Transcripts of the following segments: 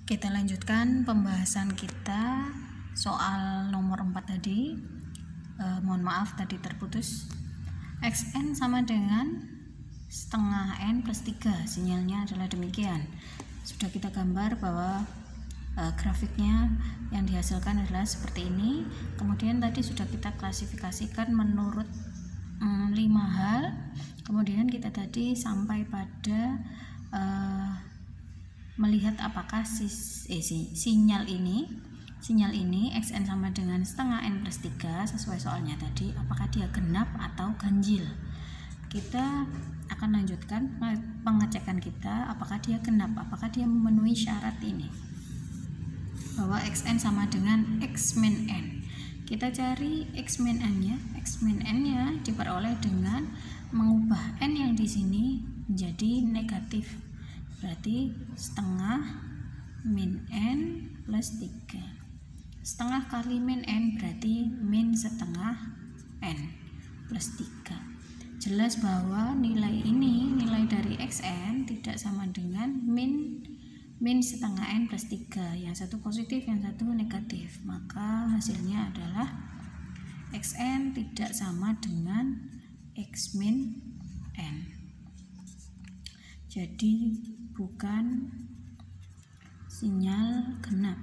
Kita lanjutkan pembahasan kita soal nomor 4 tadi. Mohon maaf tadi terputus. Xn sama dengan setengah N plus 3. Sinyalnya adalah demikian. Sudah kita gambar bahwa grafiknya yang dihasilkan adalah seperti ini. Kemudian tadi sudah kita klasifikasikan menurut 5 hal. Kemudian kita tadi sampai pada melihat apakah sinyal ini Xn sama dengan setengah N plus 3 sesuai soalnya tadi, apakah dia genap atau ganjil. Kita akan lanjutkan pengecekan kita apakah dia genap, apakah dia memenuhi syarat ini bahwa Xn sama dengan X min N. Kita cari X min N nya. X min N nya diperoleh dengan mengubah N yang di sini menjadi negatif. Berarti setengah min N plus 3. Setengah kali min N berarti min setengah N plus 3. Jelas bahwa nilai ini, nilai dari Xn tidak sama dengan min setengah N plus 3. Yang satu positif, yang satu negatif. Maka hasilnya adalah Xn tidak sama dengan X min N. Jadi bukan sinyal genap.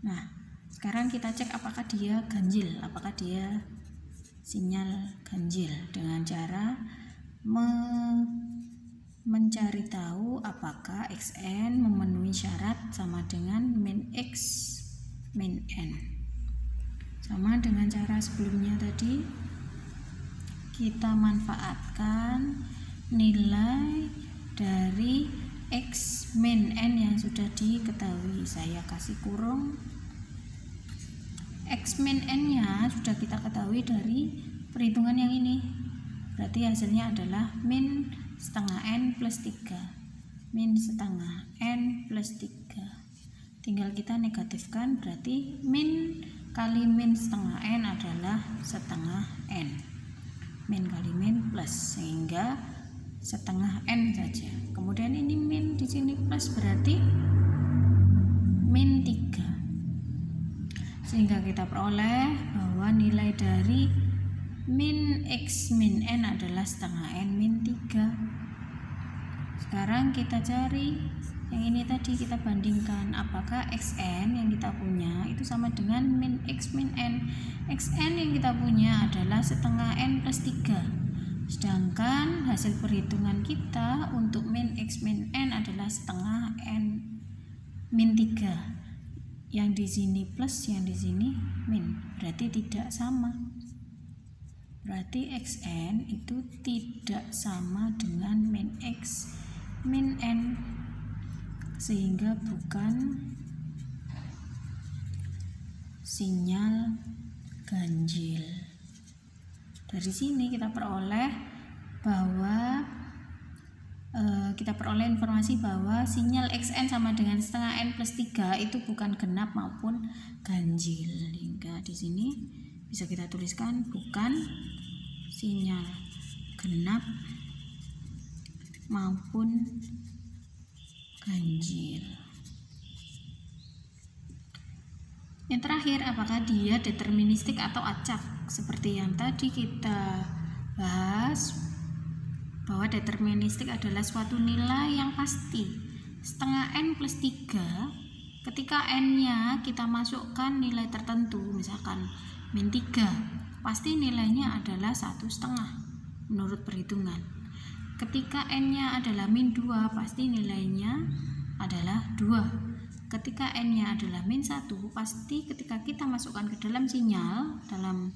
Nah, sekarang kita cek apakah dia ganjil, apakah dia sinyal ganjil dengan cara mencari tahu apakah Xn memenuhi syarat sama dengan min X min N. Sama dengan cara sebelumnya tadi, kita manfaatkan nilai dari X min N yang sudah diketahui. Saya kasih kurung. X min N nya sudah kita ketahui dari perhitungan yang ini. Berarti hasilnya adalah min setengah N plus 3. Min setengah N plus 3. Tinggal kita negatifkan, berarti min kali min setengah N adalah setengah N. Min kali min plus, sehingga setengah N saja. Kemudian ini min di sini plus, berarti min 3. Sehingga kita peroleh bahwa nilai dari min X min N adalah setengah N min 3. Sekarang kita cari yang ini tadi, kita bandingkan apakah Xn yang kita punya itu sama dengan min X min N. Xn yang kita punya adalah setengah N plus 3. Sedangkan hasil perhitungan kita untuk min X min N adalah setengah N min 3. Yang di sini plus, yang di sini min. Berarti tidak sama. Berarti Xn itu tidak sama dengan min X min N. Sehingga bukan sinyal ganjil. Dari sini kita peroleh bahwa informasi bahwa sinyal Xn sama dengan setengah N plus 3 itu bukan genap maupun ganjil. Hingga di sini bisa kita tuliskan bukan sinyal genap maupun ganjil. Yang terakhir, apakah dia deterministik atau acak? Seperti yang tadi kita bahas, bahwa deterministik adalah suatu nilai yang pasti. Setengah N plus 3, ketika N-nya kita masukkan nilai tertentu, misalkan min 3, pasti nilainya adalah 1,5 menurut perhitungan. Ketika N-nya adalah min 2, pasti nilainya adalah 2. Ketika N-nya adalah min 1, pasti ketika kita masukkan ke dalam sinyal, dalam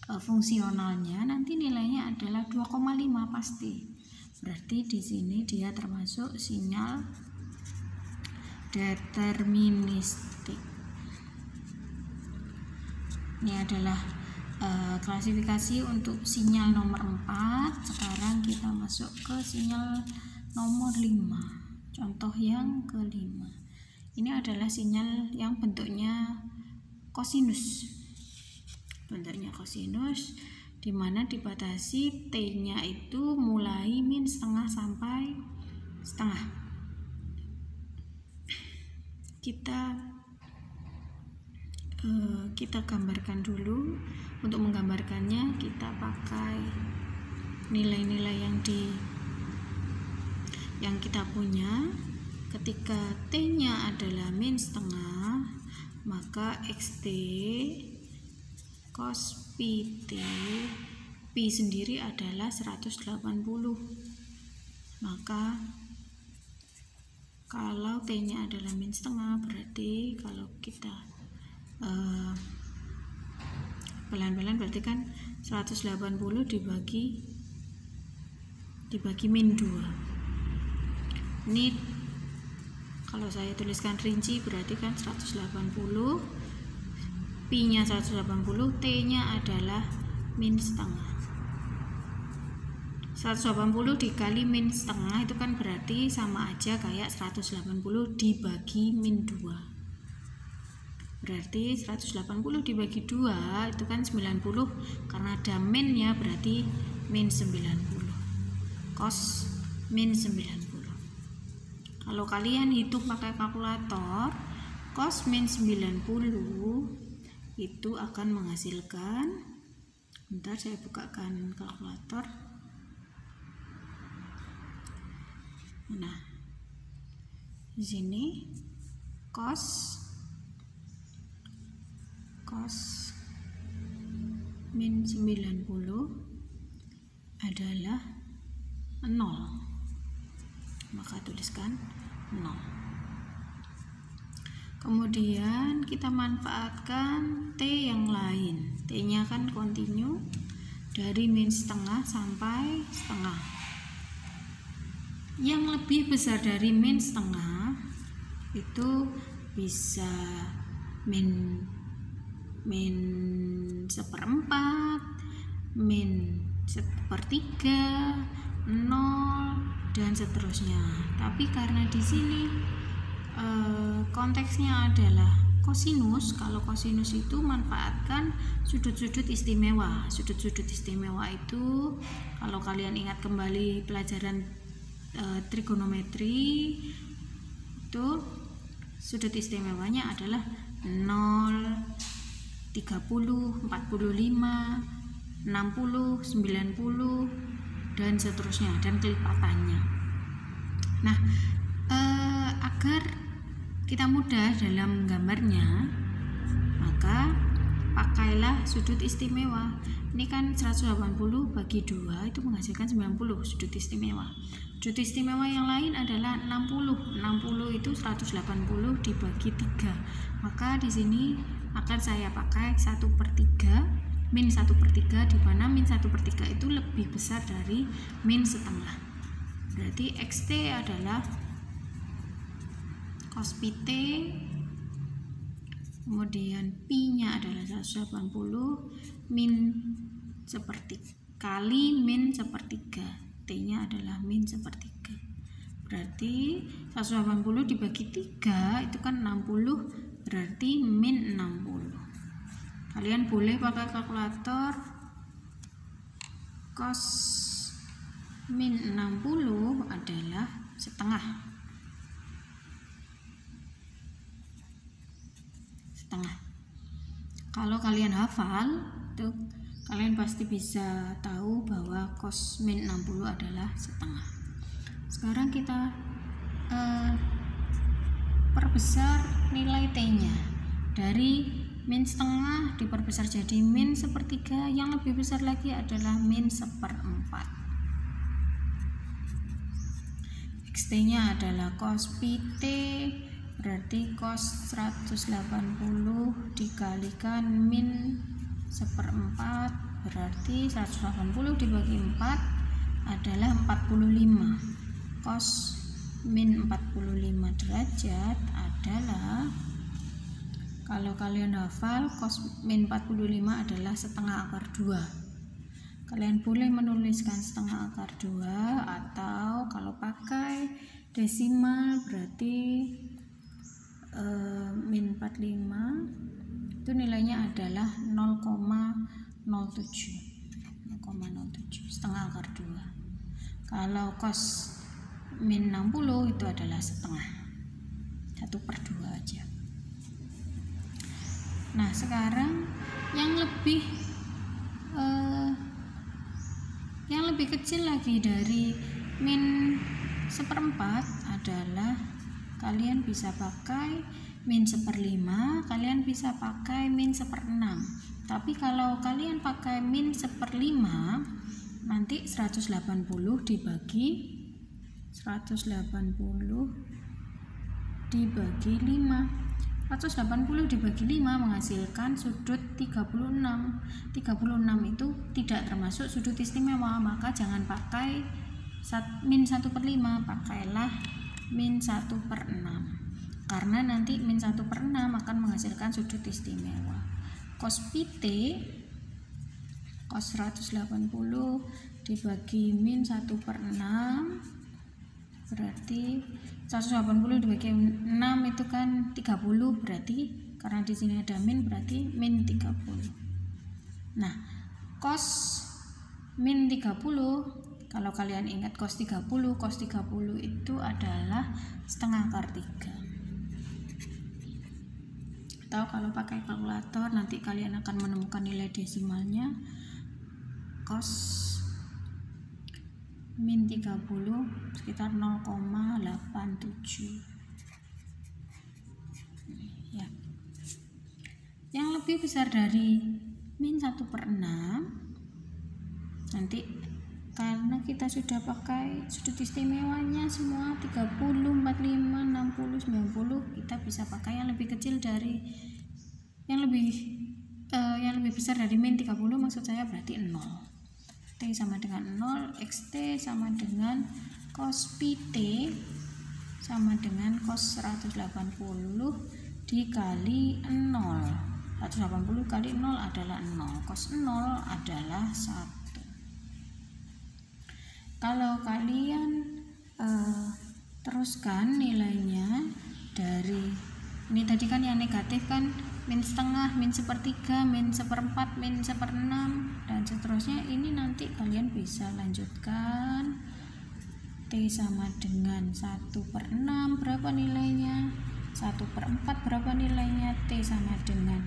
fungsionalnya, nanti nilainya adalah 2,5 pasti. Berarti di sini dia termasuk sinyal deterministik. Ini adalah klasifikasi untuk sinyal nomor 4. Sekarang kita masuk ke sinyal nomor 5. Contoh yang kelima. Ini adalah sinyal yang bentuknya kosinus. Bentuknya kosinus, di mana dibatasi T-nya itu mulai min setengah sampai setengah. Kita gambarkan dulu. Untuk menggambarkannya kita pakai nilai-nilai yang kita punya. Ketika T-nya adalah min setengah, maka XT cos pi T, pi sendiri adalah 180. Maka kalau T-nya adalah min setengah, berarti kalau kita pelan-pelan berarti kan 180 dibagi min 2. Ini kalau saya tuliskan rinci berarti kan 180, pi-nya 180, T-nya adalah min setengah. 180 dikali min setengah itu kan berarti sama aja kayak 180 dibagi min 2. Berarti 180 dibagi 2 itu kan 90, karena ada min ya, berarti min 90. Cos min 90. Kalau kalian hitung pakai kalkulator, cos min 90 itu akan menghasilkan, bentar saya bukakan kalkulator. Nah, di sini cos min 90 adalah 0. Maka tuliskan 0. Kemudian kita manfaatkan T yang lain. T-nya kan kontinu dari min setengah sampai setengah. Yang lebih besar dari min setengah itu bisa min 1/4, min 1/3, 0 dan seterusnya. Tapi karena di sini konteksnya adalah kosinus, kalau kosinus itu manfaatkan sudut-sudut istimewa. Sudut-sudut istimewa itu kalau kalian ingat kembali pelajaran trigonometri, itu sudut istimewanya adalah 0, 30, 45, 60, 90 dan seterusnya, dan kelipatannya. Nah, agar kita mudah dalam gambarnya, maka pakailah sudut istimewa. Ini kan 180 bagi 2 itu menghasilkan 90 sudut istimewa. Sudut istimewa yang lain adalah 60. 60 itu 180 dibagi 3. Maka di sini akan saya pakai 1/3, min 1/3, di mana min 1/3 itu lebih besar dari min setengah. Berarti XT adalah cos pi T, kemudian pi-nya adalah 180 min 1/3 kali min 1/3, T-nya adalah min 1/3. Berarti 180 dibagi 3 itu kan 60, berarti min 60. Kalian boleh pakai kalkulator. Cos min 60 adalah setengah. Kalau kalian hafal, tuh kalian pasti bisa tahu bahwa cos min 60 adalah setengah. Sekarang kita perbesar nilai T-nya. Dari min setengah diperbesar jadi min 1/3, yang lebih besar lagi adalah min 1/4. XT-nya adalah cos pi T, berarti cos 180 dikalikan min 1/4, berarti 180 dibagi 4 adalah 45. Cos min 45 derajat adalah, kalau kalian hafal, cos min 45 adalah setengah akar 2. Kalian boleh menuliskan setengah akar 2, atau kalau pakai desimal berarti min 45 itu nilainya adalah 0,07, setengah akar 2. Kalau cos min 60 itu adalah setengah, 1/2 aja. Nah sekarang yang lebih kecil lagi dari min 1/4 adalah kalian bisa pakai min 1/5, kalian bisa pakai min 1/6. Tapi kalau kalian pakai min 1/5, nanti 180 dibagi 5. 180 dibagi 5 menghasilkan sudut 36. 36 itu tidak termasuk sudut istimewa, maka jangan pakai min 1/5, pakailah min 1/6. Karena nanti min 1/6 akan menghasilkan sudut istimewa. Cos pi t, cos 180 dibagi min 1/6 berarti 180 dibagi 6 itu kan 30, berarti karena di sini ada min berarti min 30. Nah, cos min 30, kalau kalian ingat cos 30 itu adalah setengah akar 3. Atau kalau pakai kalkulator nanti kalian akan menemukan nilai desimalnya. Cos min 30 sekitar 0,87 ya. Yang lebih besar dari min 1/6 nanti karena kita sudah pakai sudut istimewanya semua 30, 45, 60, 90, kita bisa pakai yang lebih kecil dari yang lebih besar dari min 30, maksud saya berarti 0. T sama dengan 0, xt sama dengan cos pi t sama dengan cos 180 dikali 0. 180 kali 0 adalah 0, cos 0 adalah 1. Kalau kalian teruskan nilainya dari ini tadi kan yang negatif kan min setengah, min 1/3, min 1/4, min 1/6 dan seterusnya. Ini nanti kalian bisa lanjutkan. T sama dengan 1/6 berapa nilainya, 1/4 berapa nilainya, T sama dengan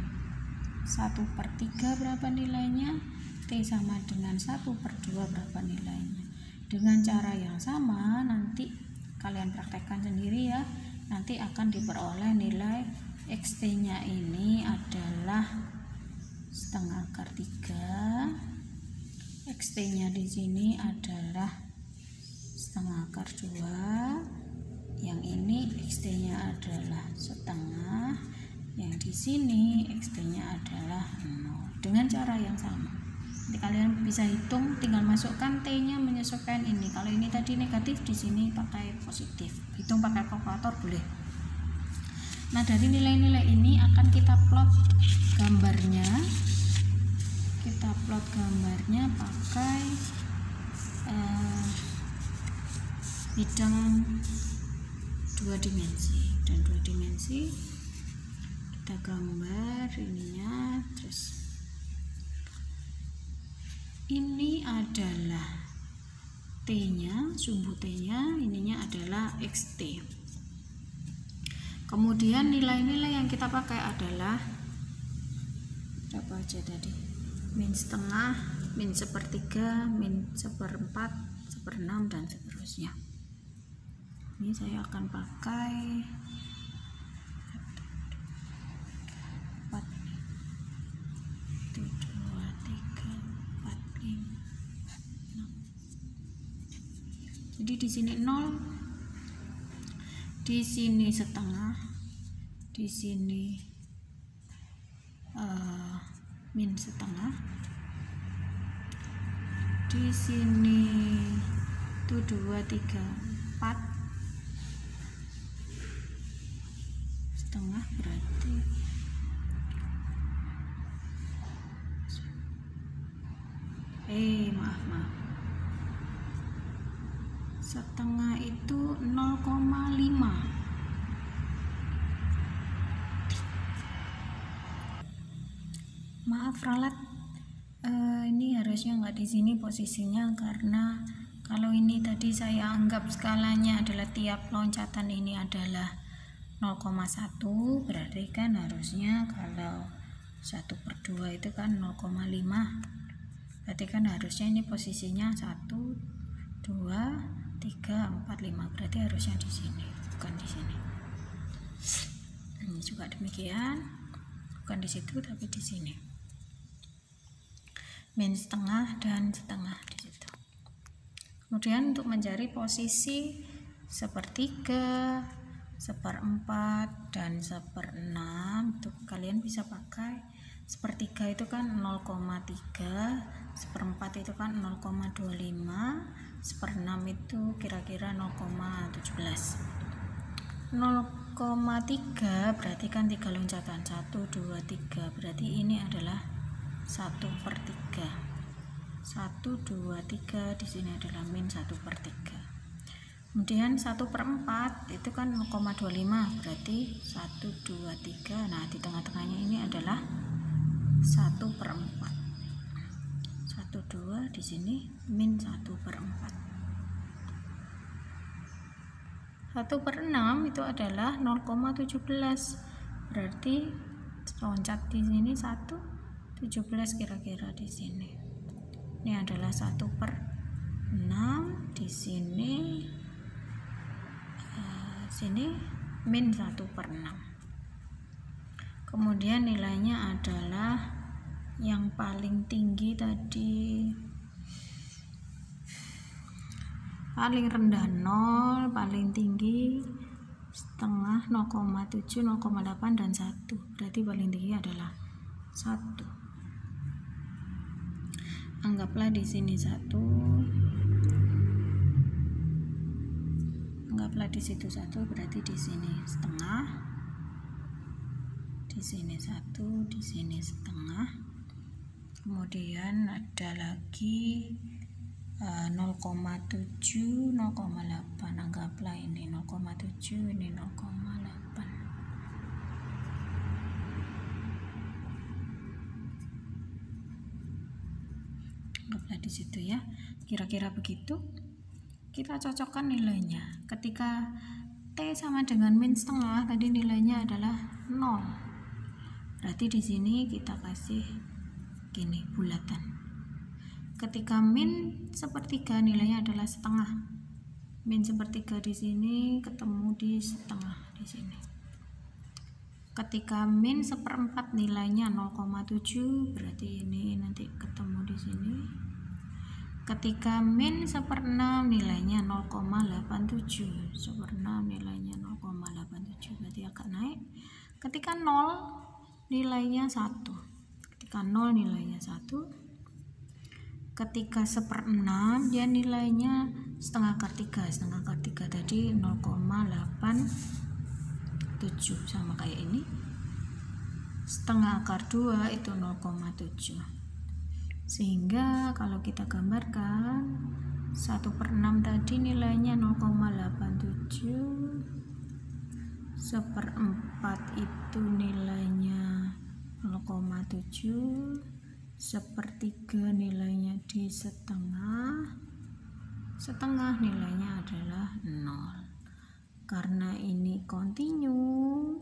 1/3 berapa nilainya, T sama dengan 1/2 berapa nilainya. Dengan cara yang sama nanti kalian praktekkan sendiri ya. Nanti akan diperoleh nilai xt nya ini adalah setengah akar 3, xt nya di sini adalah setengah akar 2, yang ini xt nya adalah setengah, yang di sini xt nya adalah 0. Dengan cara yang sama nanti kalian bisa hitung, tinggal masukkan t nya menyesuaikan ini. Kalau ini tadi negatif, di sini pakai positif, hitung pakai kalkulator boleh. Nah dari nilai-nilai ini akan kita plot gambarnya, pakai bidang 2 dimensi, dan 2 dimensi kita gambar ininya. Terus ini adalah t nya, sumbu t nya, ininya adalah xt. Kemudian nilai-nilai yang kita pakai adalah berapa aja tadi, min setengah, min 1/3, min 1/4, 1/6 dan seterusnya. Ini saya akan pakai 4, 2, 3, 4, 5, 6. Jadi di sini 0, di sini setengah, di sini min setengah, di sini itu 2, 3, 4 setengah berarti maaf setengah itu 0,5. Maaf ralat, ini harusnya nggak di sini posisinya karena Kalau ini tadi saya anggap skalanya adalah tiap loncatan ini adalah 0,1, berarti kan harusnya kalau 1/2 itu kan 0,5, berarti kan harusnya ini posisinya 1, 2, 3, 4, 5, berarti harusnya di sini, bukan di sini. Ini juga demikian, bukan di situ tapi di sini. Min setengah dan setengah di situ. Kemudian untuk mencari posisi 1/3, 1/4 dan 1/6 itu kalian bisa pakai 1/3 itu kan 0,3, 1/4 itu kan 0,25, 1/6 itu kira-kira 0,17. 0,3 berarti kan 3 loncatan, 1, 2, 3, berarti ini adalah 1/3. 1, 2, 3 di sini adalah min 1/3. Kemudian 1/4 itu kan 0,25, berarti 1, 2, 3. Nah, di tengah-tengahnya ini adalah 1/4. 1, 2 di sini min 1/4. 1/6 itu adalah 0,17, berarti loncat di sini 1/17 kira-kira di sini. Ini adalah 1/6, di sini min 1/6. Kemudian nilainya adalah yang paling tinggi tadi, paling rendah 0, paling tinggi setengah, 0,7, 0,8 dan 1, berarti paling tinggi adalah 1. Anggaplah di sini 1, anggaplah di situ 1, berarti di sini setengah, di sini 1, di sini setengah. Kemudian ada lagi 0,7, 0,8, anggaplah ini 0,7, ini 0,8. Anggaplah di situ ya, kira-kira begitu. Kita cocokkan nilainya. Ketika T sama dengan min setengah, tadi nilainya adalah 0. Berarti di sini kita kasih gini, bulatan. Ketika min 1/3 nilainya adalah setengah. Min 1/3 di sini ketemu di setengah di sini. Ketika min 1/4 nilainya 0,7, berarti ini nanti ketemu di sini. Ketika min 1/6 nilainya 0,87, 1/6 nilainya 0,87, berarti agak naik. Ketika 0 nilainya 1, ketika 0 nilainya 1. Ketika 1/6 dia nilainya setengah akar 3, setengah akar 3 tadi 0,87, sama kayak ini. Setengah akar 2 itu 0,7. Sehingga kalau kita gambarkan 1/6 tadi nilainya 0,87, 1/4 itu nilainya 0,7, 1/3 nilainya di setengah, setengah nilainya adalah 0. Karena ini kontinu,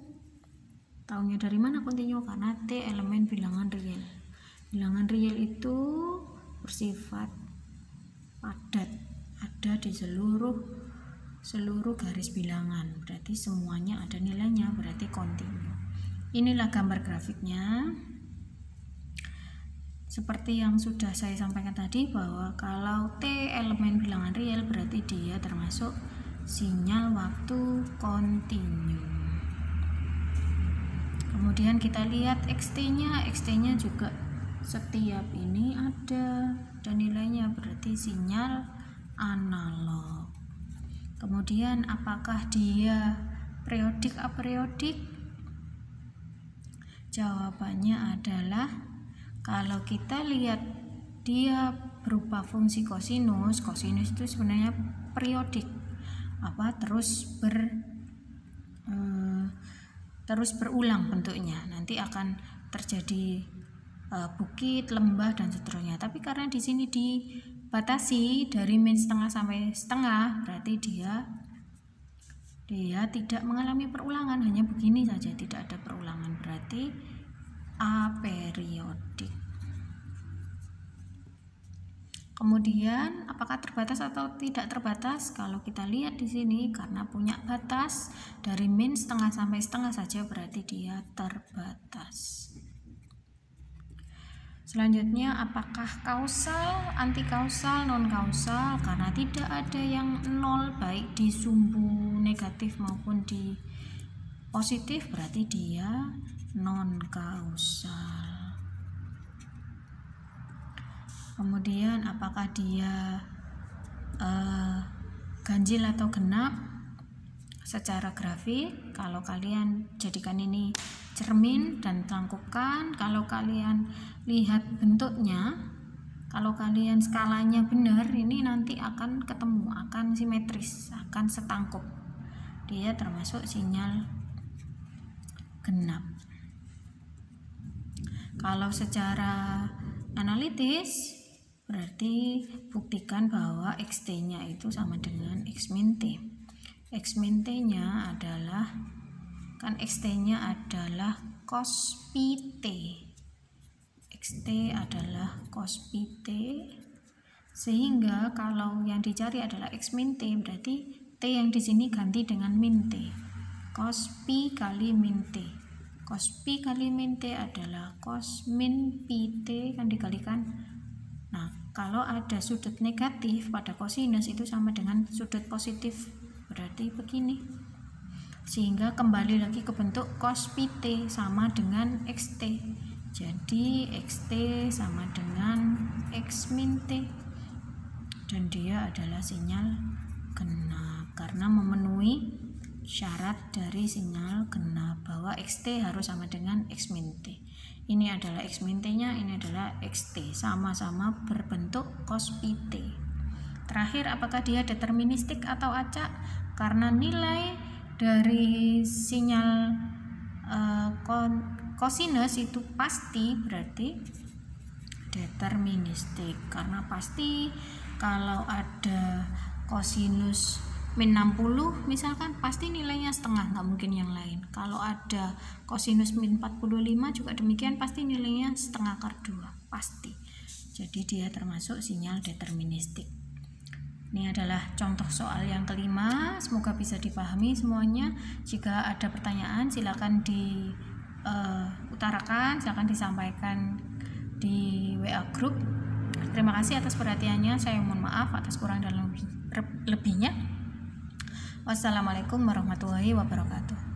tahunya dari mana kontinu? Karena T elemen bilangan real. Bilangan real itu bersifat padat, ada di seluruh garis bilangan, berarti semuanya ada nilainya, berarti kontinu. Inilah gambar grafiknya. Seperti yang sudah saya sampaikan tadi, bahwa kalau T elemen bilangan real berarti dia termasuk sinyal waktu kontinu. Kemudian kita lihat XT-nya juga setiap ini ada dan nilainya, berarti sinyal analog. Kemudian apakah dia periodik aperiodik? Jawabannya adalah kalau kita lihat dia berupa fungsi kosinus, kosinus itu sebenarnya periodik, terus berulang bentuknya, nanti akan terjadi bukit, lembah dan seterusnya. Tapi karena di sini batasi dari min setengah sampai setengah, berarti dia tidak mengalami perulangan, hanya begini saja, tidak ada perulangan, berarti aperiodic. Kemudian apakah terbatas atau tidak terbatas? Kalau kita lihat di sini, karena punya batas dari min setengah sampai setengah saja, berarti dia terbatas. Selanjutnya, apakah kausal, anti kausal, non kausal? Karena tidak ada yang nol baik di sumbu negatif maupun di positif, berarti dia non kausal. Kemudian apakah dia ganjil atau genap? Secara grafik, kalau kalian jadikan ini cermin dan tangkupkan, kalau kalian lihat bentuknya, kalau kalian skalanya benar, ini nanti akan ketemu, akan simetris, akan setangkup. Dia termasuk sinyal genap. Kalau secara analitis, berarti buktikan bahwa XT-nya itu sama dengan X min T. X min T-nya adalah, kan XT-nya adalah cos pi T. XT adalah cos pi T, sehingga kalau yang dicari adalah X min T, berarti T yang di sini ganti dengan min T. Cos pi kali min T. Cos pi kali min T adalah cos min pi T, kan dikalikan. Nah, kalau ada sudut negatif pada kosinus itu sama dengan sudut positif, berarti begini. Sehingga kembali lagi ke bentuk cos pi T sama dengan XT. Jadi XT sama dengan X min T. Dan dia adalah sinyal genap karena memenuhi syarat dari sinyal genap bahwa XT harus sama dengan X min T. Ini adalah X min T-nya, ini adalah XT, sama-sama berbentuk cos pi T. Terakhir, apakah dia deterministik atau acak? Karena nilai dari sinyal kosinus itu pasti, berarti deterministik. Karena pasti kalau ada kosinus min 60 misalkan, pasti nilainya setengah, nggak mungkin yang lain. Kalau ada kosinus min 45 juga demikian, pasti nilainya setengah akar 2, pasti. Jadi dia termasuk sinyal deterministik. Ini adalah contoh soal yang kelima, semoga bisa dipahami semuanya. Jika ada pertanyaan silakan diutarakan, silakan disampaikan di WA group. Terima kasih atas perhatiannya, saya mohon maaf atas kurang dan lebihnya. Wassalamualaikum warahmatullahi wabarakatuh.